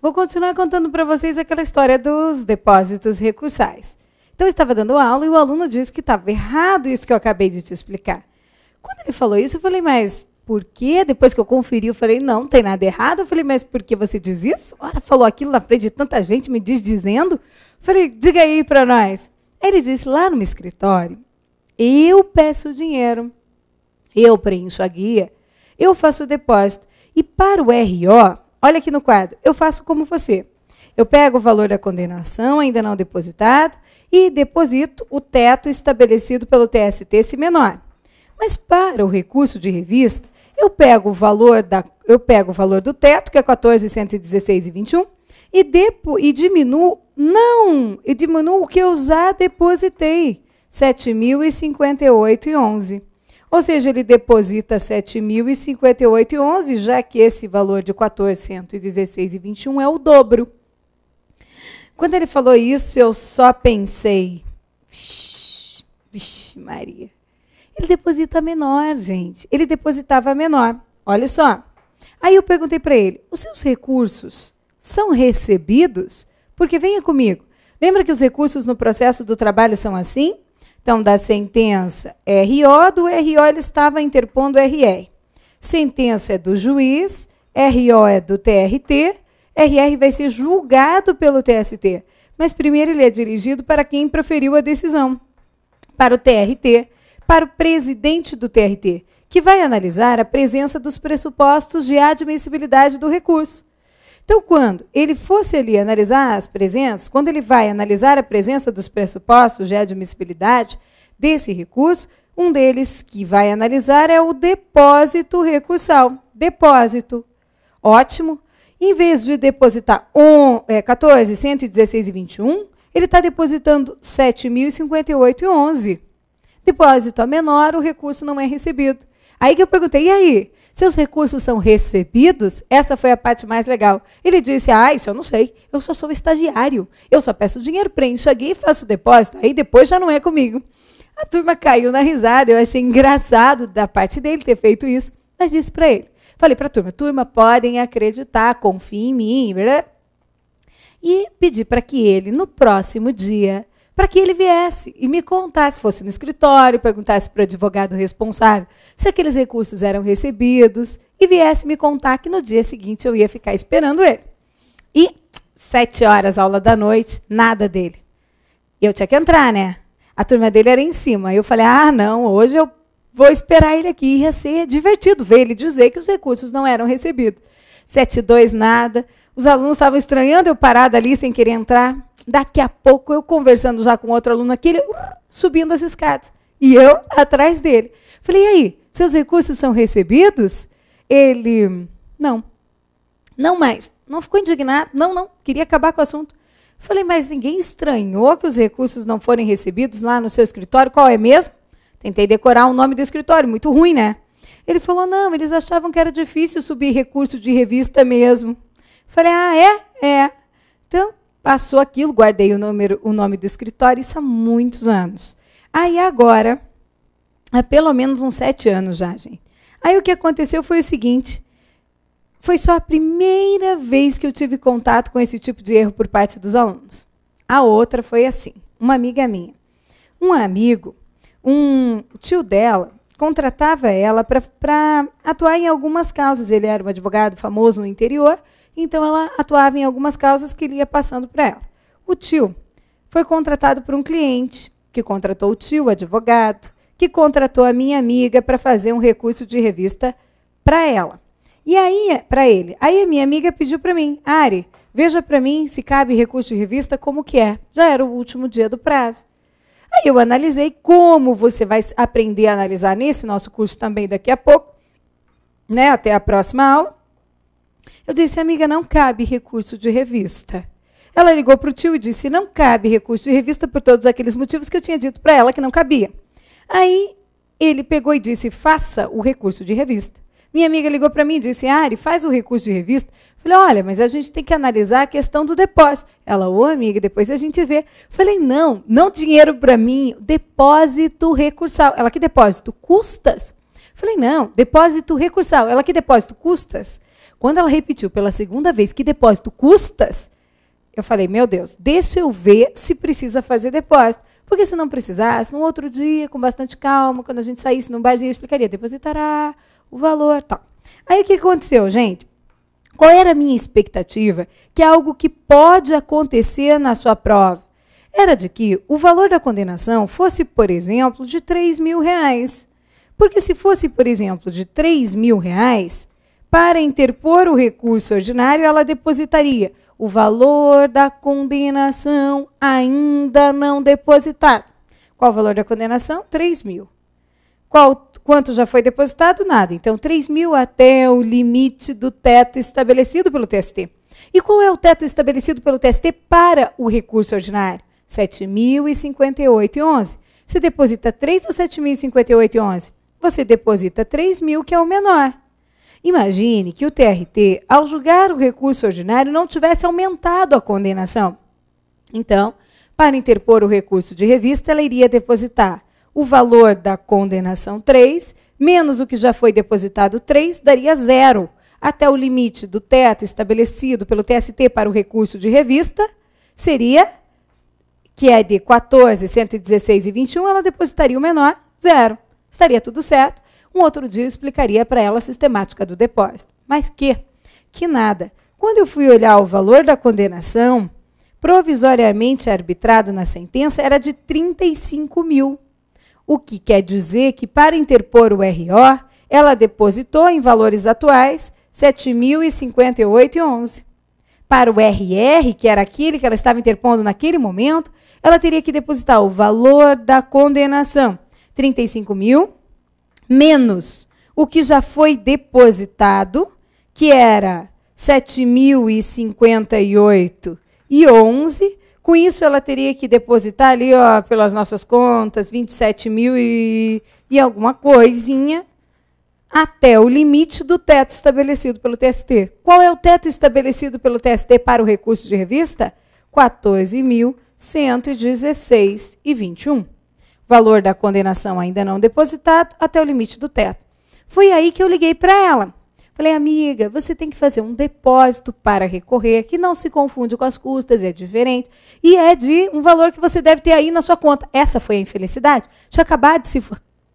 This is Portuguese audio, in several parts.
vou continuar contando para vocês aquela história dos depósitos recursais. Então, eu estava dando aula e o aluno disse que estava errado isso que eu acabei de te explicar. Quando ele falou isso, eu falei, mas por quê? Depois que eu conferi, eu falei, não tem nada errado. Eu falei, mas por que você diz isso? Ora, falou aquilo na frente de tanta gente, me dizendo. Eu falei, diga aí para nós. Aí ele disse, lá no meu escritório, eu peço o dinheiro, eu preencho a guia, eu faço o depósito. E para o RO, olha aqui no quadro, eu faço como você. Eu pego o valor da condenação, ainda não depositado, e deposito o teto estabelecido pelo TST, se menor. Mas para o recurso de revista, eu pego o valor do teto, que é 14.116,21, e diminuo o que eu já depositei, 7.058,11. Ou seja, ele deposita 7.058,11, já que esse valor de 14.116,21 é o dobro. Quando ele falou isso, eu só pensei, vixe Maria. Ele deposita menor, gente. Ele depositava menor. Olha só. Aí eu perguntei para ele, os seus recursos são recebidos? Porque venha comigo. Lembra que os recursos no processo do trabalho são assim? Então, da sentença RO, do RO ele estava interpondo RR. Sentença é do juiz, RO é do TRT, RR vai ser julgado pelo TST. Mas primeiro ele é dirigido para quem proferiu a decisão, para o TRT, para o presidente do TRT, que vai analisar a presença dos pressupostos de admissibilidade do recurso. Então, quando ele fosse ali analisar as presenças, quando ele vai analisar a presença dos pressupostos de admissibilidade desse recurso, um deles que vai analisar é o depósito recursal. Depósito. Ótimo. Em vez de depositar 14.116,21, ele está depositando 7.058,11. Depósito a menor, o recurso não é recebido. Aí que eu perguntei, e aí? Seus recursos são recebidos? Essa foi a parte mais legal. Ele disse, isso eu não sei, eu só sou estagiário. Eu só peço dinheiro, preencho aqui e faço o depósito. Aí depois já não é comigo. A turma caiu na risada, eu achei engraçado da parte dele ter feito isso. Mas disse para ele. Falei para a turma, podem acreditar, confiem em mim. E pedi para que ele, no próximo dia, para que ele viesse e me contasse, fosse no escritório, perguntasse para o advogado responsável se aqueles recursos eram recebidos e viesse me contar que no dia seguinte eu ia ficar esperando ele. E 7 horas, aula da noite, nada dele. Eu tinha que entrar, né? A turma dele era em cima. Eu falei, não, hoje eu vou esperar ele aqui. Ia ser divertido ver ele dizer que os recursos não eram recebidos. 7:02, nada. Os alunos estavam estranhando eu parada ali sem querer entrar. Daqui a pouco, eu conversando já com outro aluno aqui, ele subindo as escadas. E eu atrás dele. Falei, e aí, seus recursos são recebidos? Ele, não. Não mais. Não ficou indignado? Não. Queria acabar com o assunto. Falei, mas ninguém estranhou que os recursos não forem recebidos lá no seu escritório? Qual é mesmo? Tentei decorar o nome do escritório. Muito ruim, né? Ele falou, não, eles achavam que era difícil subir recurso de revista mesmo. Falei, é? Então, passou aquilo, guardei o nome do escritório, isso há muitos anos. Aí agora, há pelo menos uns 7 anos já, gente. Aí o que aconteceu foi o seguinte, foi só a primeira vez que eu tive contato com esse tipo de erro por parte dos alunos. A outra foi assim, uma amiga minha. Um amigo, o tio dela, contratava ela para atuar em algumas causas. Ele era um advogado famoso no interior, então ela atuava em algumas causas que ele ia passando para ela. O tio foi contratado por um cliente, que contratou o tio, o advogado, que contratou a minha amiga para fazer um recurso de revista para ela. E aí, para ele. Aí a minha amiga pediu para mim, Ari, veja para mim se cabe recurso de revista, como que é. Já era o último dia do prazo. Aí eu analisei como você vai aprender a analisar nesse nosso curso também daqui a pouco, né, até a próxima aula. Eu disse, amiga, não cabe recurso de revista. Ela ligou para o tio e disse, não cabe recurso de revista por todos aqueles motivos que eu tinha dito para ela que não cabia. Aí ele pegou e disse, faça o recurso de revista. Minha amiga ligou para mim e disse, Ari, faz o recurso de revista. Falei, olha, mas a gente tem que analisar a questão do depósito. Ela, amiga, depois a gente vê. Falei, não dinheiro para mim, depósito recursal. Ela, que depósito? Custas? Falei, não, depósito recursal. Ela, que depósito? Custas? Quando ela repetiu pela segunda vez que depósito custas, eu falei, meu Deus, deixa eu ver se precisa fazer depósito. Porque se não precisasse, no outro dia, com bastante calma, quando a gente saísse num barzinho, eu explicaria, depositará o valor, tal. Aí o que aconteceu, gente? Qual era a minha expectativa? Que é algo que pode acontecer na sua prova. Era de que o valor da condenação fosse, por exemplo, de R$3.000. Porque se fosse, por exemplo, de R$3.000, para interpor o recurso ordinário, ela depositaria o valor da condenação ainda não depositado. Qual o valor da condenação? 3.000. Quanto já foi depositado? Nada. Então, 3.000 até o limite do teto estabelecido pelo TST. E qual é o teto estabelecido pelo TST para o recurso ordinário? 7.058,11. Você deposita 3 ou 7.058,11? Você deposita 3.000, que é o menor. Imagine que o TRT, ao julgar o recurso ordinário, não tivesse aumentado a condenação. Então, para interpor o recurso de revista, ela iria depositar o valor da condenação 3, menos o que já foi depositado 3, daria 0. Até o limite do teto estabelecido pelo TST para o recurso de revista, seria, que é de 14.116,21, ela depositaria o menor, 0. Estaria tudo certo. Um outro dia eu explicaria para ela a sistemática do depósito. Mas que nada. Quando eu fui olhar o valor da condenação, provisoriamente arbitrado na sentença, era de 35.000. O que quer dizer que, para interpor o RO, ela depositou em valores atuais 7.058,11. Para o RR, que era aquele que ela estava interpondo naquele momento, ela teria que depositar o valor da condenação, 35.000, menos o que já foi depositado, que era 7.058,11. Com isso, ela teria que depositar ali, ó, pelas nossas contas, 27.000 e alguma coisinha, até o limite do teto estabelecido pelo TST. Qual é o teto estabelecido pelo TST para o recurso de revista? 14.116,21. Valor da condenação ainda não depositado, até o limite do teto. Foi aí que eu liguei para ela. Falei, amiga, você tem que fazer um depósito para recorrer, que não se confunde com as custas, é diferente, e é de um valor que você deve ter aí na sua conta. Essa foi a infelicidade.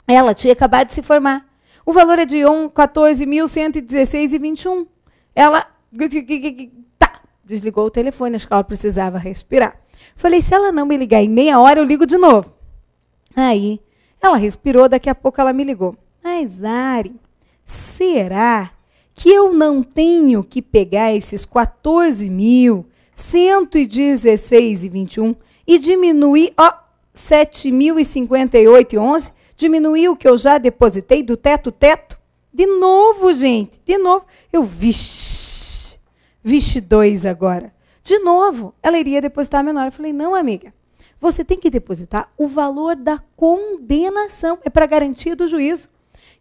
Ela tinha acabado de se formar. O valor é de 14.116,21. Ela desligou o telefone, acho que ela precisava respirar. Falei, se ela não me ligar em meia hora, eu ligo de novo. Aí, ela respirou, daqui a pouco ela me ligou. Mas, Ari, será que eu não tenho que pegar esses 14.116,21 e diminuir 7.058,11? Diminuir o que eu já depositei do teto? De novo, gente, de novo. Eu, vixe 2 agora. De novo, ela iria depositar menor. Eu falei, não, amiga. Você tem que depositar o valor da condenação. É para garantia do juízo.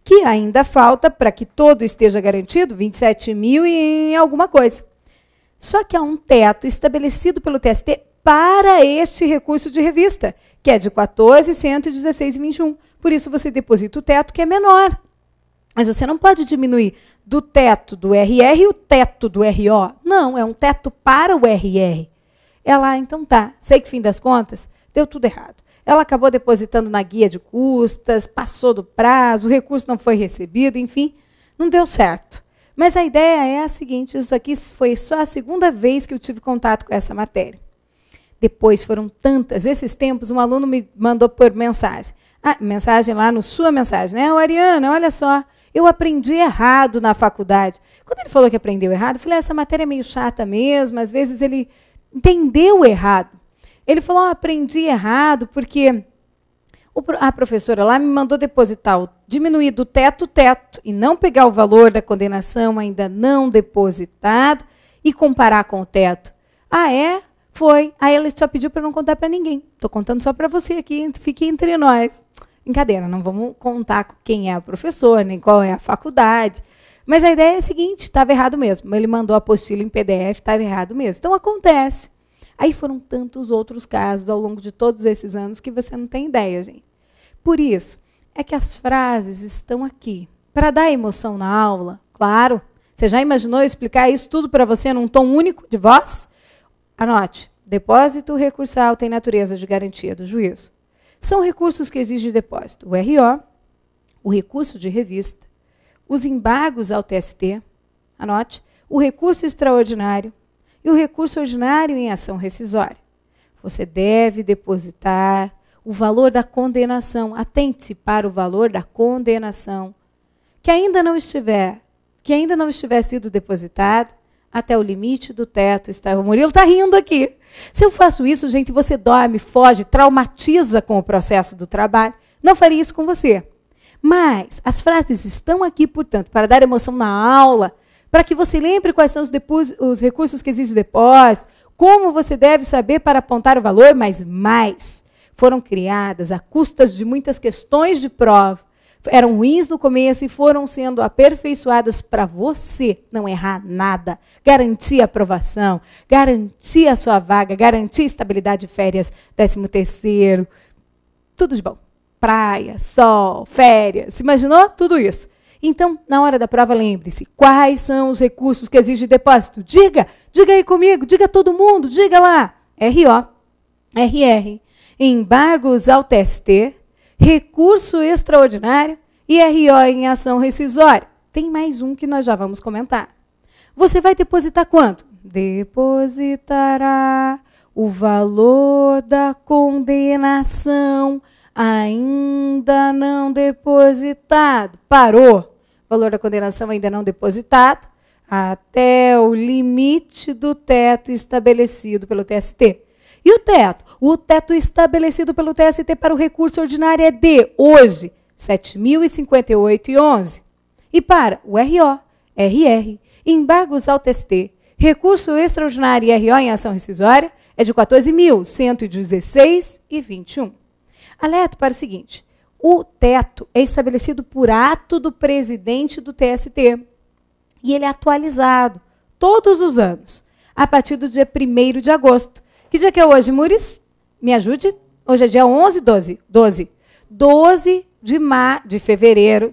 Que ainda falta, para que todo esteja garantido, 27.000 e alguma coisa. Só que há um teto estabelecido pelo TST para este recurso de revista, que é de 14.116,21. Por isso, você deposita o teto, que é menor. Mas você não pode diminuir do teto do RR o teto do RO. Não, é um teto para o RR. Ela, então tá, sei que, fim das contas, deu tudo errado. Ela acabou depositando na guia de custas, passou do prazo, o recurso não foi recebido, enfim, não deu certo. Mas a ideia é a seguinte, isso aqui foi só a segunda vez que eu tive contato com essa matéria. Depois foram tantas, esses tempos, um aluno me mandou por mensagem. Mensagem lá no Sua Mensagem, né? Ariana, olha só, eu aprendi errado na faculdade. Quando ele falou que aprendeu errado, eu falei, essa matéria é meio chata mesmo, às vezes ele entendeu errado. Ele falou, aprendi errado, porque a professora lá me mandou depositar, diminuir do teto, e não pegar o valor da condenação ainda não depositado e comparar com o teto. Ah, é? Foi. Aí ela só pediu para não contar para ninguém. Estou contando só para você aqui, fique entre nós. Brincadeira, não vamos contar quem é o professor, nem qual é a faculdade. Mas a ideia é a seguinte, estava errado mesmo. Ele mandou a apostila em PDF, estava errado mesmo. Então, acontece. Aí foram tantos outros casos ao longo de todos esses anos que você não tem ideia, gente. Por isso, é que as frases estão aqui. Para dar emoção na aula, claro, Você já imaginou explicar isso tudo para você num tom único de voz? Anote. Depósito recursal tem natureza de garantia do juízo. São recursos que exigem depósito. O RO, o recurso de revista, os embargos ao TST, anote, o recurso extraordinário e o recurso ordinário em ação rescisória. Você deve depositar o valor da condenação. Atente-se para o valor da condenação que ainda não estiver sido depositado até o limite do teto. O Murilo está rindo aqui. Se eu faço isso, gente, você dorme, foge, traumatiza com o processo do trabalho. Não faria isso com você. Mas as frases estão aqui, portanto, para dar emoção na aula, para que você lembre quais são os recursos que exigem depósito, como você deve saber para apontar o valor, mas mais. Foram criadas a custas de muitas questões de prova. Eram ruins no começo e foram sendo aperfeiçoadas para você não errar nada, garantir a aprovação, garantir a sua vaga, garantir estabilidade de férias, 13º, tudo de bom. Praia, sol, férias, imaginou? Tudo isso. Então, na hora da prova, lembre-se, quais são os recursos que exigem depósito? Diga aí comigo, diga todo mundo, diga lá. RO, RR, embargos ao TST, recurso extraordinário e RO em ação rescisória. Tem mais um que nós já vamos comentar. Você vai depositar quanto? Depositará o valor da condenação ainda não depositado. Parou. Valor da condenação ainda não depositado até o limite do teto estabelecido pelo TST. E o teto? O teto estabelecido pelo TST para o recurso ordinário é de, hoje, R$ 7.058,11. E para o RO, RR, embargos ao TST, recurso extraordinário e RO em ação rescisória é de R$ 14.116,21. Alerta para o seguinte, o teto é estabelecido por ato do presidente do TST e ele é atualizado todos os anos, a partir do dia 1º de agosto. Que dia que é hoje, Muris? Me ajude. Hoje é dia 12 de fevereiro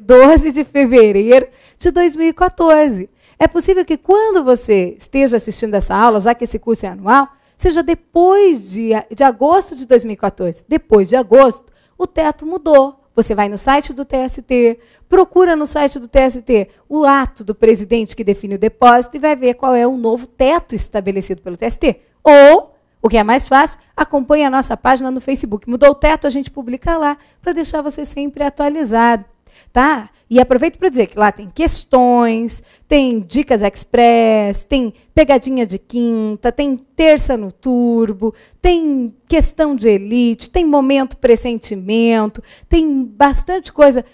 de 2014. É possível que quando você esteja assistindo essa aula, já que esse curso é anual, seja depois de agosto de 2014. Depois de agosto, o teto mudou. Você vai no site do TST, procura no site do TST o ato do presidente que define o depósito e vai ver qual é o novo teto estabelecido pelo TST. Ou, o que é mais fácil, acompanhe a nossa página no Facebook. Mudou o teto, a gente publica lá para deixar você sempre atualizado. Tá? E aproveito para dizer que lá tem questões, tem dicas express, tem pegadinha de quinta, tem terça no turbo, tem questão de elite, tem momento pressentimento, tem bastante coisa.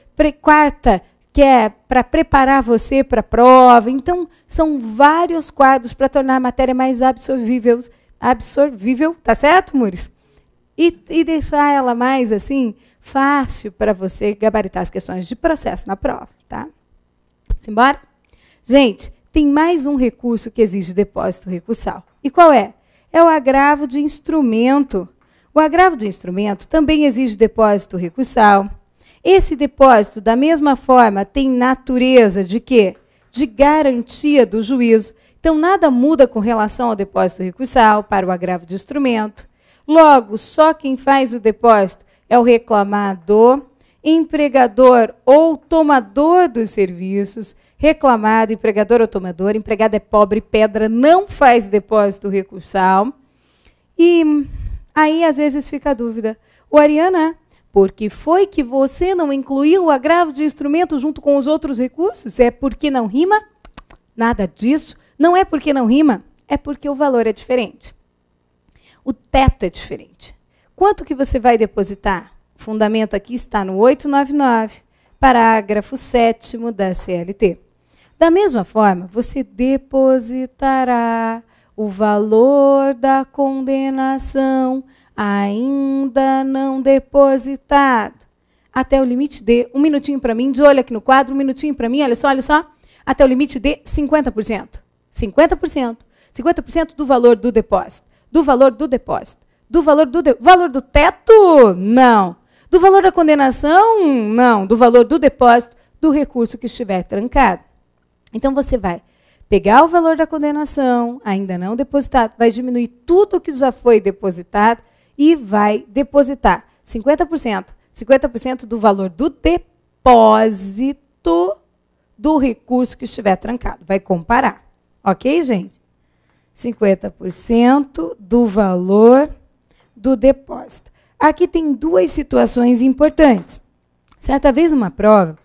Quarta, que é para preparar você para a prova. Então, são vários quadros para tornar a matéria mais absorvível, tá certo, Muris? E deixar ela mais assim fácil para você gabaritar as questões de processo na prova, tá? Simbora? Gente, tem mais um recurso que exige depósito recursal. E qual é? É o agravo de instrumento. O agravo de instrumento também exige depósito recursal. Esse depósito, da mesma forma, tem natureza de quê? De garantia do juízo. Então, nada muda com relação ao depósito recursal para o agravo de instrumento. Logo, só quem faz o depósito é o reclamador, empregador ou tomador dos serviços. Reclamado, empregador ou tomador. Empregado é pobre, pedra, não faz depósito recursal. E aí, às vezes, fica a dúvida. Ô, Ariana, por que foi que você não incluiu o agravo de instrumento junto com os outros recursos? É porque não rima? Nada disso. Não é porque não rima, é porque o valor é diferente. O teto é diferente. Quanto que você vai depositar? O fundamento aqui está no 899, parágrafo 7º da CLT. Da mesma forma, você depositará o valor da condenação ainda não depositado até o limite de, um minutinho para mim, de olho aqui no quadro, um minutinho para mim, olha só, até o limite de 50%. 50%. 50% do valor do depósito. Do valor do depósito. Do valor do teto? Não. Do valor da condenação? Não. Do valor do depósito, do recurso que estiver trancado. Então, você vai pegar o valor da condenação, ainda não depositado, vai diminuir tudo que já foi depositado e vai depositar 50%. 50% do valor do depósito do recurso que estiver trancado. Vai comparar. Ok, gente? 50% do valor do depósito. Aqui tem duas situações importantes. Certa vez, numa prova,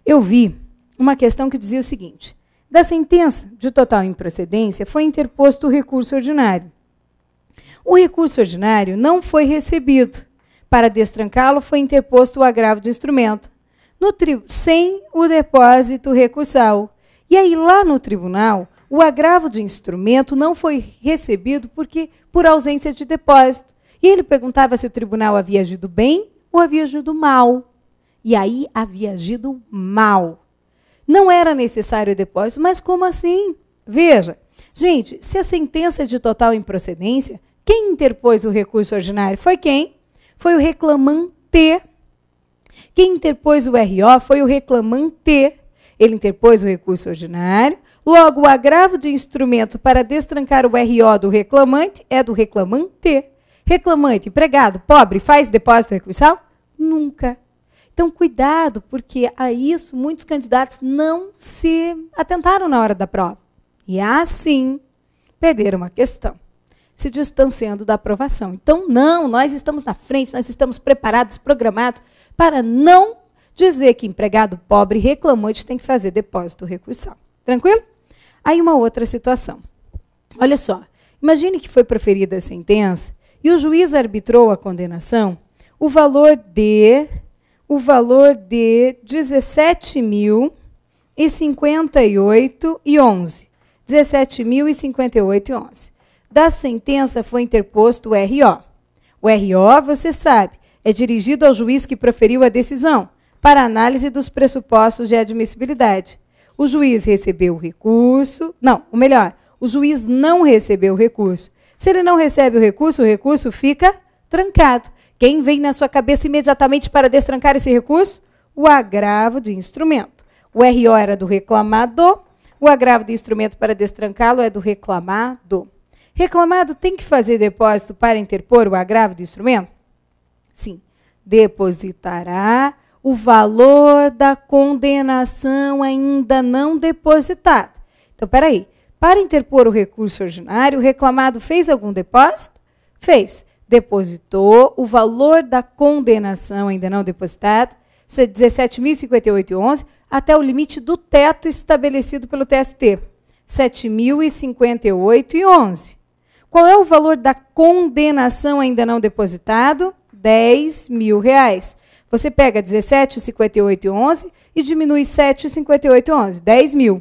eu vi uma questão que dizia o seguinte: da sentença de total improcedência foi interposto o recurso ordinário. O recurso ordinário não foi recebido. Para destrancá-lo, foi interposto o agravo de instrumento, sem o depósito recursal. E aí, lá no tribunal, o agravo de instrumento não foi recebido por ausência de depósito. E ele perguntava se o tribunal havia agido bem ou havia agido mal. E aí, havia agido mal. Não era necessário o depósito, mas como assim? Veja, gente, se a sentença é de total improcedência, quem interpôs o recurso ordinário foi quem? Foi o reclamante. Quem interpôs o RO foi o reclamante. Ele interpôs o recurso ordinário. Logo, o agravo de instrumento para destrancar o RO do reclamante é do reclamante. Reclamante, empregado, pobre, faz depósito recursal? Nunca. Então, cuidado, porque a isso muitos candidatos não se atentaram na hora da prova. E assim, perderam a questão, se distanciando da aprovação. Então, não, nós estamos na frente, nós estamos preparados, programados, para não dizer que empregado pobre reclamante tem que fazer depósito recursal. Tranquilo? Aí uma outra situação. Olha só, imagine que foi proferida a sentença e o juiz arbitrou a condenação, o valor de 17.058,11. 17.058,11. Da sentença foi interposto o RO. O RO, você sabe, é dirigido ao juiz que proferiu a decisão, para análise dos pressupostos de admissibilidade. O juiz recebeu o recurso, o juiz não recebeu o recurso. Se ele não recebe o recurso fica trancado. Quem vem na sua cabeça imediatamente para destrancar esse recurso? O agravo de instrumento. O RO era do reclamado, o agravo de instrumento para destrancá-lo é do reclamado. Reclamado tem que fazer depósito para interpor o agravo de instrumento? Sim. Depositará o valor da condenação ainda não depositado. Então, peraí. Para interpor o recurso ordinário, o reclamado fez algum depósito? Fez. Depositou o valor da condenação ainda não depositado, 17.058,11, até o limite do teto estabelecido pelo TST, 7.058,11. Qual é o valor da condenação ainda não depositado? R$10.000. Você pega 17,58,11 e diminui 7,58,11, 10 mil,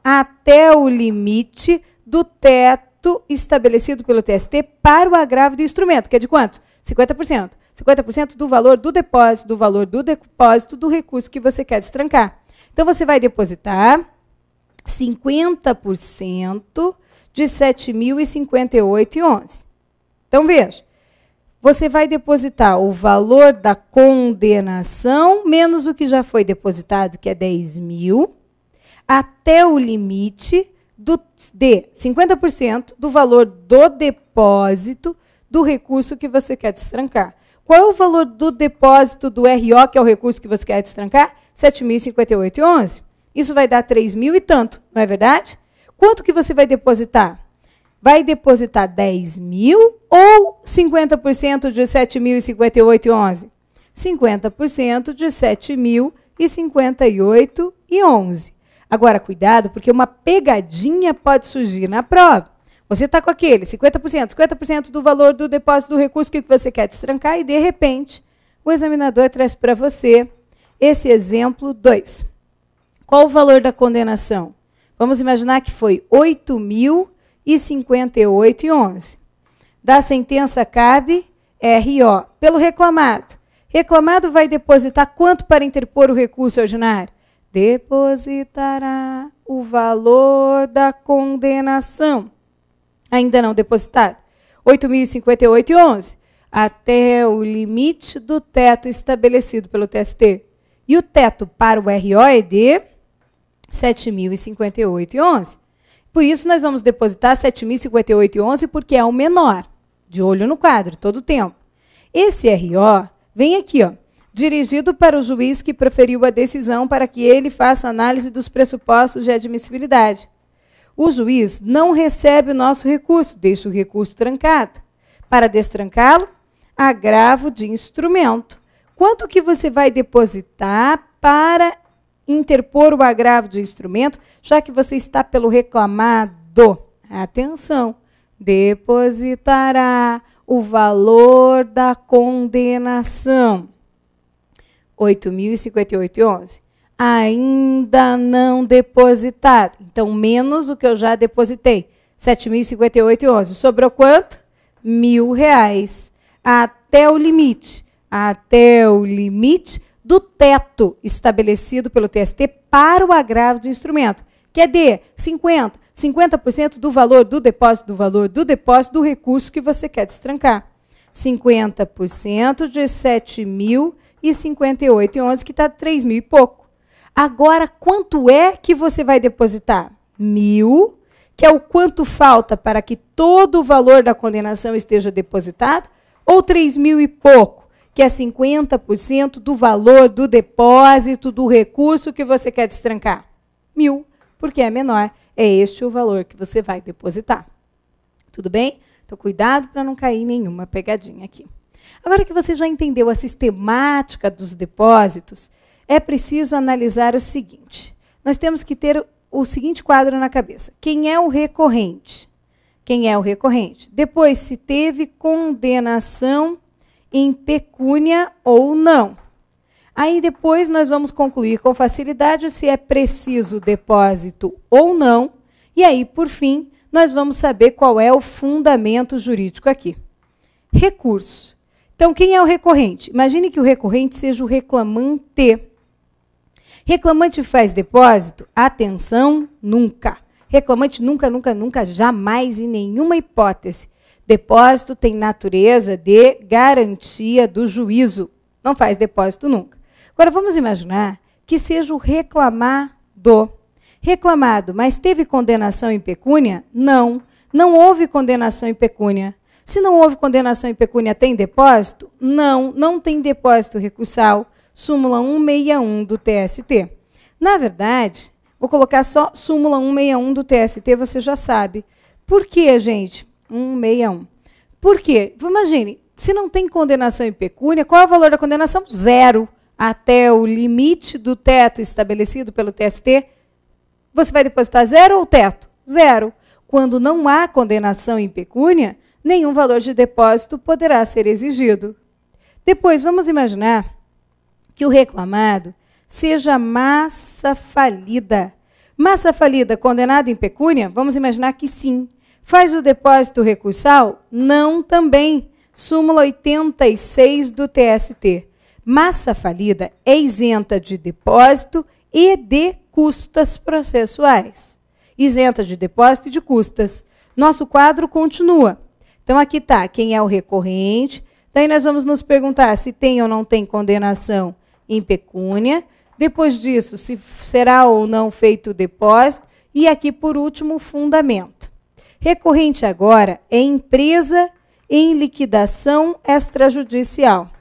até o limite do teto estabelecido pelo TST para o agravo do instrumento, que é de quanto? 50%. 50% do valor do depósito do recurso que você quer destrancar. Então, você vai depositar 50% de 7.058,11. Então, veja. Você vai depositar o valor da condenação menos o que já foi depositado, que é 10 mil, até o limite de 50% do valor do depósito do recurso que você quer destrancar. Qual é o valor do depósito do RO, que é o recurso que você quer destrancar? 7.058,11. Isso vai dar 3 mil e tanto, não é verdade? Quanto que você vai depositar? Vai depositar 10 mil ou 50% de 7.058,11? 50% de 7.058,11. Agora, cuidado, porque uma pegadinha pode surgir na prova. Você está com aquele 50% do valor do depósito do recurso que você quer destrancar e, de repente, o examinador traz para você esse exemplo 2. Qual o valor da condenação? Vamos imaginar que foi 8.058,11. Da sentença cabe RO. Pelo reclamado. Reclamado vai depositar quanto para interpor o recurso ordinário? Depositará o valor da condenação. Ainda não depositado. 8.058,11. Até o limite do teto estabelecido pelo TST. E o teto para o RO é de 7.058,11. Por isso, nós vamos depositar R$ 7.058,11, porque é o menor. De olho no quadro, todo o tempo. Esse RO vem aqui, ó, dirigido para o juiz que proferiu a decisão para que ele faça análise dos pressupostos de admissibilidade. O juiz não recebe o nosso recurso, deixa o recurso trancado. Para destrancá-lo, agravo de instrumento. Quanto que você vai depositar para interpor o agravo de instrumento, já que você está pelo reclamado? Atenção, depositará o valor da condenação. R$ 8.058,11. Ainda não depositado. Então, menos o que eu já depositei. R$ 7.058,11. Sobrou quanto? R$ 1.000. Até o limite. Até o limite do teto estabelecido pelo TST para o agravo de instrumento, que é de 50% do valor do depósito do recurso que você quer destrancar. 50% de R$ 7.058,11, que está 3.000 e pouco. Agora, quanto é que você vai depositar? 1.000, que é o quanto falta para que todo o valor da condenação esteja depositado, ou 3.000 e pouco, que é 50% do valor do depósito do recurso que você quer destrancar? 1.000, porque é menor. É este o valor que você vai depositar. Tudo bem? Então, cuidado para não cair em nenhuma pegadinha aqui. Agora que você já entendeu a sistemática dos depósitos, é preciso analisar o seguinte. Nós temos que ter o seguinte quadro na cabeça. Quem é o recorrente? Quem é o recorrente? Depois, se teve condenação em pecúnia ou não. Aí depois nós vamos concluir com facilidade se é preciso o depósito ou não. E aí, por fim, nós vamos saber qual é o fundamento jurídico aqui. Recurso. Então, quem é o recorrente? Imagine que o recorrente seja o reclamante. Reclamante faz depósito? Atenção, nunca. Reclamante nunca, nunca, nunca, jamais, em nenhuma hipótese. Depósito tem natureza de garantia do juízo. Não faz depósito nunca. Agora, vamos imaginar que seja o reclamado. Reclamado, mas teve condenação em pecúnia? Não. Não houve condenação em pecúnia. Se não houve condenação em pecúnia, tem depósito? Não, não tem depósito recursal. Súmula 161 do TST. Na verdade, vou colocar só súmula 161 do TST, você já sabe. Por quê, gente? 161. Por quê? Imagine, se não tem condenação em pecúnia, qual é o valor da condenação? 0. Até o limite do teto estabelecido pelo TST, você vai depositar 0 ou teto? 0. Quando não há condenação em pecúnia, nenhum valor de depósito poderá ser exigido. Depois, vamos imaginar que o reclamado seja massa falida. Massa falida condenada em pecúnia? Vamos imaginar que sim. Faz o depósito recursal? Não também. Súmula 86 do TST. Massa falida é isenta de depósito e de custas processuais. Isenta de depósito e de custas. Nosso quadro continua. Então, aqui está quem é o recorrente. Daí nós vamos nos perguntar se tem ou não tem condenação em pecúnia. Depois disso, se será ou não feito o depósito. E aqui, por último, o fundamento. Recorrente agora é empresa em liquidação extrajudicial.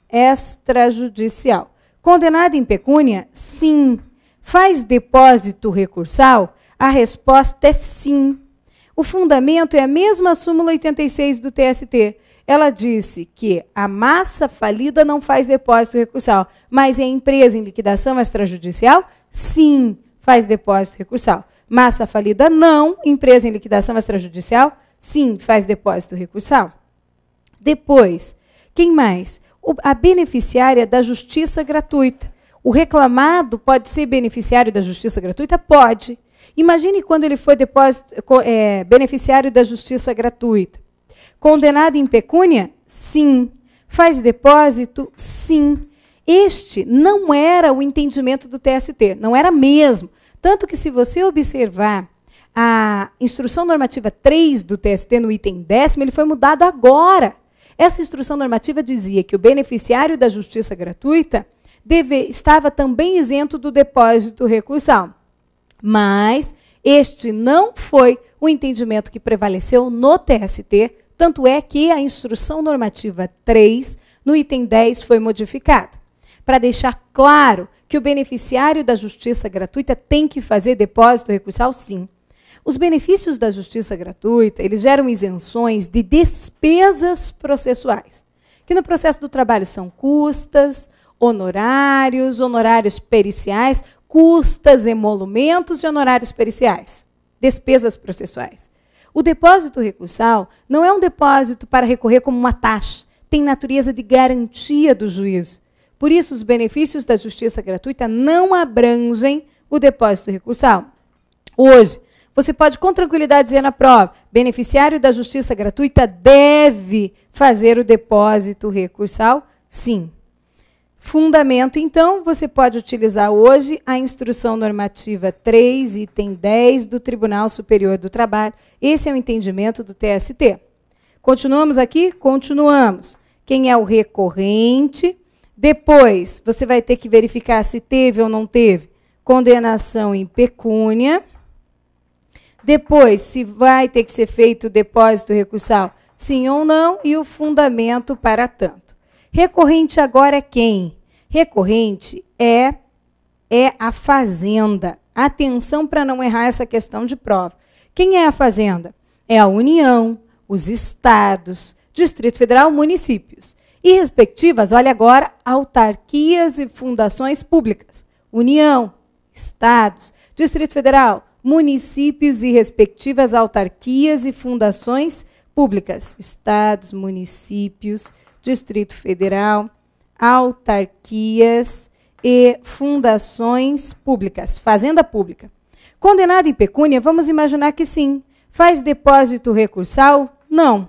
Extrajudicial. Condenado em pecúnia? Sim. Faz depósito recursal? A resposta é sim. O fundamento é a mesma súmula 86 do TST. Ela disse que a massa falida não faz depósito recursal, mas a empresa em liquidação extrajudicial, sim, faz depósito recursal. Massa falida, não. Empresa em liquidação extrajudicial, sim, faz depósito recursal. Depois, quem mais? A beneficiária da justiça gratuita. O reclamado pode ser beneficiário da justiça gratuita? Pode. Imagine quando ele foi beneficiário da justiça gratuita. Condenado em pecúnia? Sim. Faz depósito? Sim. Este não era o entendimento do TST, não era mesmo. Tanto que, se você observar a instrução normativa 3 do TST no item 10º, ele foi mudado agora. Essa instrução normativa dizia que o beneficiário da justiça gratuita estava também isento do depósito recursal. Mas Este não foi o entendimento que prevaleceu no TST, tanto é que a Instrução Normativa 3, no item 10, foi modificada, para deixar claro que o beneficiário da justiça gratuita tem que fazer depósito recursal, sim. Os benefícios da justiça gratuita, eles geram isenções de despesas processuais, que no processo do trabalho são custas, honorários, honorários periciais, custas, emolumentos e honorários periciais, despesas processuais. O depósito recursal não é um depósito para recorrer como uma taxa, tem natureza de garantia do juízo. Por isso, os benefícios da justiça gratuita não abrangem o depósito recursal. Hoje, você pode com tranquilidade dizer na prova, beneficiário da justiça gratuita deve fazer o depósito recursal? Sim. Fundamento, então, você pode utilizar hoje a Instrução Normativa 3, item 10 do Tribunal Superior do Trabalho. Esse é o entendimento do TST. Continuamos aqui? Continuamos. Quem é o recorrente? Depois, você vai ter que verificar se teve ou não teve condenação em pecúnia. Depois, se vai ter que ser feito o depósito recursal, sim ou não, e o fundamento para tanto. Recorrente agora é quem? Recorrente é a Fazenda. Atenção para não errar essa questão de prova. Quem é a Fazenda? É a União, os estados, Distrito Federal, municípios. E respectivas, olha agora, autarquias e fundações públicas. União, estados, Distrito Federal, municípios e respectivas autarquias e fundações públicas. Estados, municípios, Distrito Federal, autarquias e fundações públicas. Fazenda pública. Condenado em pecúnia, vamos imaginar que sim. Faz depósito recursal? Não.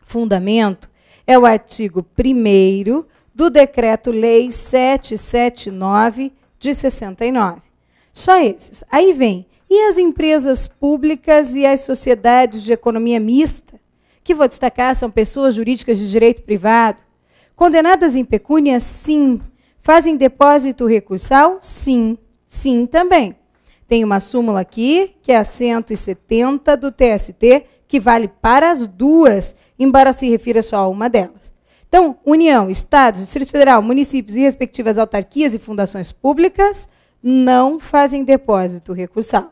Fundamento é o artigo 1º do Decreto-Lei 779 de 69. Só esses. Aí vem. E as empresas públicas e as sociedades de economia mista, que vou destacar, são pessoas jurídicas de direito privado, condenadas em pecúnia, sim. Fazem depósito recursal? Sim. Sim também. Tem uma súmula aqui, que é a 170 do TST, que vale para as duas, embora se refira só a uma delas. Então, União, Estados, Distrito Federal, municípios e respectivas autarquias e fundações públicas não fazem depósito recursal.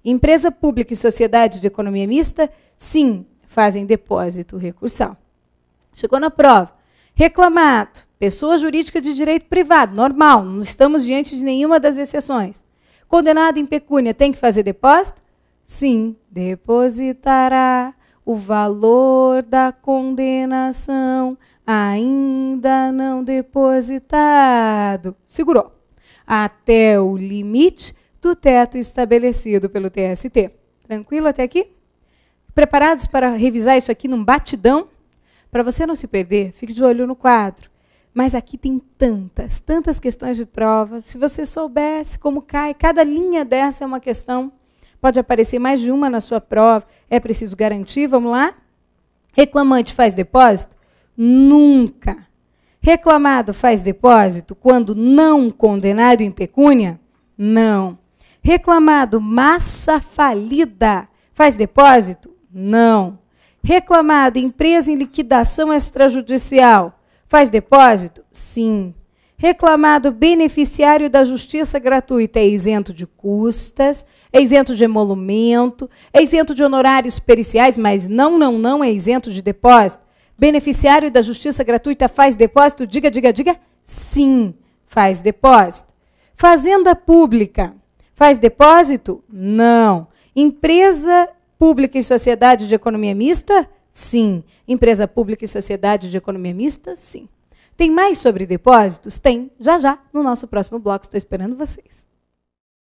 Empresa pública e sociedade de economia mista, sim, fazem depósito recursal. Chegou na prova. Reclamado, pessoa jurídica de direito privado, normal, não estamos diante de nenhuma das exceções. Condenado em pecúnia, tem que fazer depósito? Sim, depositará o valor da condenação ainda não depositado. Segurou. Até o limite do teto estabelecido pelo TST. Tranquilo até aqui? Preparados para revisar isso aqui num batidão? Para você não se perder, fique de olho no quadro. Mas aqui tem tantas questões de prova. Se você soubesse como cai, cada linha dessa é uma questão. Pode aparecer mais de uma na sua prova. É preciso garantir, vamos lá? Reclamante faz depósito? Nunca. Reclamado faz depósito quando não condenado em pecúnia? Não. Reclamado massa falida faz depósito? Não. Reclamado empresa em liquidação extrajudicial faz depósito? Sim. Reclamado beneficiário da justiça gratuita é isento de custas, é isento de emolumento, é isento de honorários periciais, mas não é isento de depósito. Beneficiário da justiça gratuita faz depósito? Diga. Sim, faz depósito. Fazenda pública faz depósito? Não. Empresa pública e sociedade de economia mista? Sim. Empresa pública e sociedade de economia mista? Sim. Tem mais sobre depósitos? Tem, já no nosso próximo bloco. Estou esperando vocês.